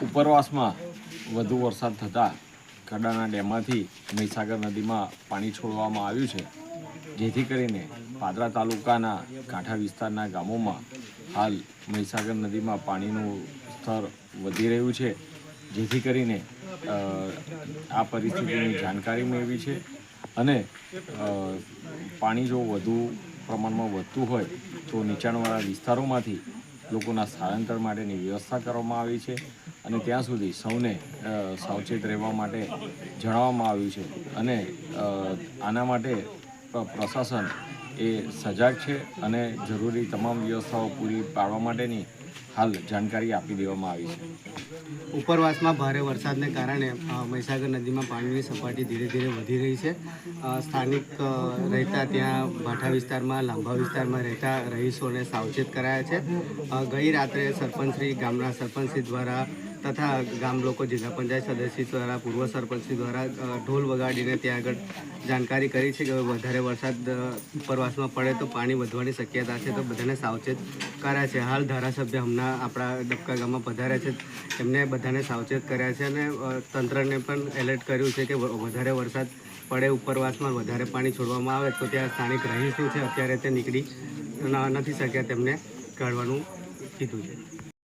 ઉપરવાસમાં વધુ વરસાદ થતાં કડાના ડેમમાંથી મહીસાગર નદીમાં પાણી છોડવામાં આવ્યું છે, જેથી કરીને પાદરા તાલુકાના કાંઠા વિસ્તારના ગામોમાં હાલ મહીસાગર નદીમાં પાણીનું સ્તર વધી રહ્યું છે, જેથી કરીને આ પરિસ્થિતિની જાણકારી મેળવી છે અને પાણી જો વધુ પ્રમાણમાં વધતું હોય તો નીચાણવાળા વિસ્તારોમાંથી લોકોના સ્થળાંતર માટેની વ્યવસ્થા કરવામાં આવી છે અને ત્યાં સુધી સૌને સાવચેત રહેવા માટે જણાવવામાં આવ્યું છે અને આના માટે પ્રશાસન એ સજાગ છે અને જરૂરી તમામ વ્યવસ્થાઓ પૂરી પાડવા માટેની હાલ જાણકારી આપી દેવામાં આવી છે। ઉપરવાસમાં ભારે વરસાદને કારણે મહીસાગર નદીમાં પાણીની સપાટી ધીરે ધીરે વધી રહી છે। સ્થાનિક રહેતા ત્યાં ભાઠા વિસ્તારમાં લાંભા વિસ્તારમાં રહેતા રહીશોને સાવચેત કરાયા છે। ગઈ રાત્રે સરપંચશ્રી ગામના સરપંચશ્રી દ્વારા તથા ગામ લોકો જિલ્લા પંચાયત સદસ્ય દ્વારા પૂર્વ સરપંચશ્રી દ્વારા ઢોલ વગાડીને ત્યાં આગળ જાણકારી કરી છે કે વધારે વરસાદ ઉપરવાસમાં પડે તો પાણી વધવાની શક્યતા છે, તો બધાને સાવચેત કર્યા છે। હાલ ધારાસભ્ય હમણાં આપણા ડબકા ગામમાં પધાર્યા છે, એમને બધાને સાવચેત કર્યા છે અને તંત્રને પણ એલર્ટ કર્યું છે કે વધારે વરસાદ પડે ઉપરવાસમાં વધારે પાણી છોડવામાં આવે તો ત્યાં સ્થાનિક રહીશો છે અત્યારે તે નીકળી નથી શક્યા, તેમને કાઢવાનું કીધું છે।